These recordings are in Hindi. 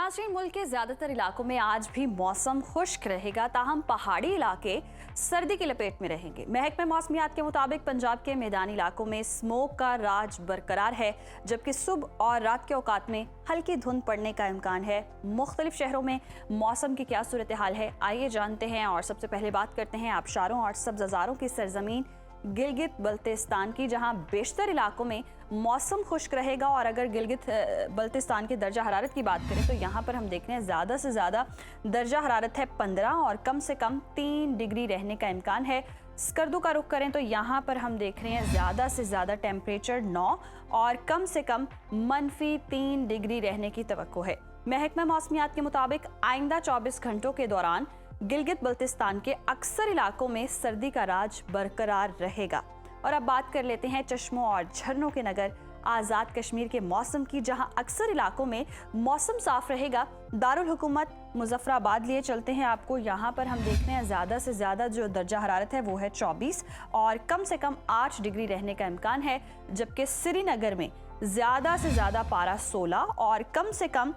नाज़रीन, मुल्क के ज़्यादातर इलाकों में आज भी मौसम खुश्क रहेगा, ताहम पहाड़ी इलाके सर्दी की लपेट में रहेंगे। महकमे मौसमियात के मुताबिक पंजाब के मैदानी इलाकों में स्मोक का राज बरकरार है, जबकि सुबह और रात के औकात में हल्की धुंध पड़ने का इम्कान है। मुख्तलिफ शहरों में मौसम की क्या सूरत हाल है, आइए जानते हैं। और सबसे पहले बात करते हैं आबशारों और सब्ज़ारों की सरजमीन गिलगित बल्तिस्तान की, जहां बेशतर इलाकों में मौसम खुश्क रहेगा। और अगर गिलगित बल्तिस्तान के दर्जा हरारत की बात करें तो यहाँ पर हम देख रहे हैं ज़्यादा से ज़्यादा दर्जा हरारत है 15 और कम से कम 3 डिग्री रहने का इम्कान है। स्कर्दू का रुख करें तो यहाँ पर हम देख रहे हैं ज़्यादा से ज़्यादा टेम्परेचर 9 और कम से कम -3 डिग्री रहने की तवक्को है। महकमा मौसमियात के मुताबिक आइंदा 24 घंटों के दौरान गिलगित बल्तिस्तान के अक्सर इलाकों में सर्दी का राज बरकरार रहेगा। और अब बात कर लेते हैं चश्मों और झरनों के नगर आज़ाद कश्मीर के मौसम की, जहां अक्सर इलाकों में मौसम साफ रहेगा। दारुल हुकूमत मुजफ्फराबाद लिए चलते हैं आपको। यहाँ पर हम देख रहे हैं ज़्यादा से ज़्यादा जो दर्जा हरारत है वो है 24 और कम से कम 8 डिग्री रहने का इम्कान है, जबकि श्रीनगर में ज़्यादा से ज़्यादा पारा 16 और कम से कम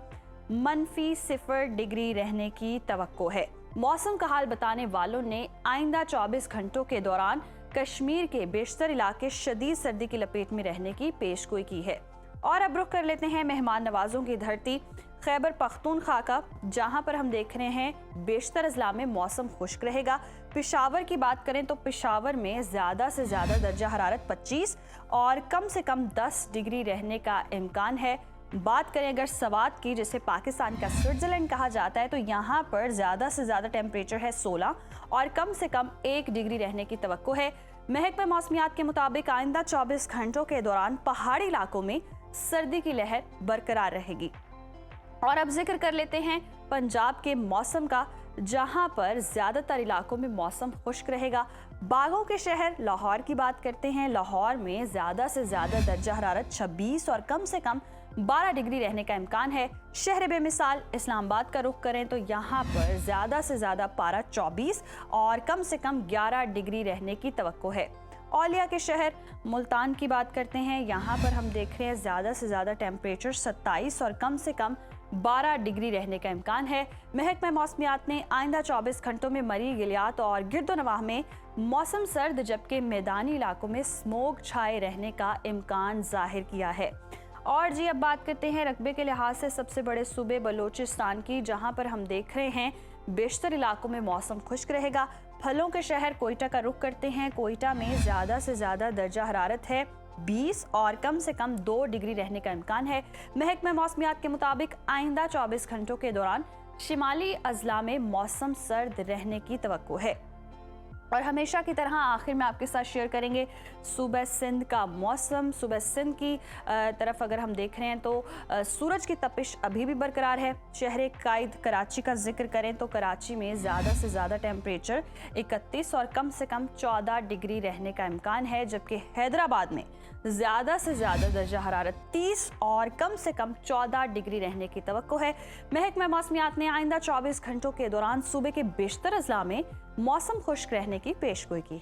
-0 डिग्री रहने की तवक्को है। मौसम का हाल बताने वालों ने आइंदा 24 घंटों के दौरान कश्मीर के बेशतर इलाके शदीद सर्दी की लपेट में रहने की पेशगोई की है। और अब रुख कर लेते हैं मेहमान नवाजों की धरती खैबर पख्तूनख्वा का, जहां पर हम देख रहे हैं बेशतर अजला में मौसम खुश्क रहेगा। पेशावर की बात करें तो पेशावर में ज़्यादा से ज़्यादा दर्जा हरारत 25 और कम से कम 10 डिग्री रहने का इम्कान है। बात करें अगर सवात की, जिसे पाकिस्तान का स्विट्जरलैंड कहा जाता है, तो यहाँ पर ज़्यादा से ज़्यादा टेम्परेचर है 16 और कम से कम 1 डिग्री रहने की तवक्को है। महकमा मौसमियात के मुताबिक आइंदा 24 घंटों के दौरान पहाड़ी इलाकों में सर्दी की लहर बरकरार रहेगी। और अब जिक्र कर लेते हैं पंजाब के मौसम का, जहां पर ज़्यादातर इलाकों में मौसम खुश्क रहेगा। बागों के शहर लाहौर की बात करते हैं। लाहौर में ज़्यादा से ज़्यादा दर्जा हरारत 26 और कम से कम 12 डिग्री रहने का इम्कान है। शहर बेमिसाल इस्लामाबाद का रुख करें तो यहाँ पर ज़्यादा से ज़्यादा पारा 24 और कम से कम 11 डिग्री रहने की तवक्को है। औलिया के शहर मुल्तान की बात करते हैं। यहाँ पर हम देख रहे हैं ज़्यादा से ज़्यादा टेम्परेचर 27 और कम से कम 12 डिग्री रहने का इम्कान है। महकमा मौसमियात ने आइंदा 24 घंटों में मरी, गिलियात और गिरदोनवाह में मौसम सर्द, जबकि मैदानी इलाकों में स्मोक छाए रहने का इम्कान जाहिर किया है। और जी अब बात करते हैं रकबे के लिहाज से सबसे बड़े सूबे बलोचिस्तान की, जहां पर हम देख रहे हैं बेशतर इलाकों में मौसम खुश्क रहेगा। फलों के शहर कोयटा का रुख करते हैं। कोयटा में ज़्यादा से ज़्यादा दर्जा हरारत है 20 और कम से कम 2 डिग्री रहने का इम्कान है। महकमा मौसमियात के मुताबिक आइंदा 24 घंटों के दौरान शिमाली अजला में मौसम सर्द रहने की तवक्को है। और हमेशा की तरह आखिर में आपके साथ शेयर करेंगे सूबा सिंध का मौसम। सूबा सिंध की तरफ अगर हम देख रहे हैं तो सूरज की तपिश अभी भी बरकरार है। शहर कायद कराची का जिक्र करें तो कराची में ज़्यादा से ज़्यादा टेम्परेचर 31 और कम से कम 14 डिग्री रहने का इम्कान है, जबकि हैदराबाद में ज़्यादा से ज़्यादा दर्जा हरारत 30 और कम से कम 14 डिग्री रहने की तवक्को है। महकमा मौसमियात ने आइंदा 24 घंटों के दौरान सूबे के बेशतर अजला में मौसम खुश्क रहने की पेशगोई की है।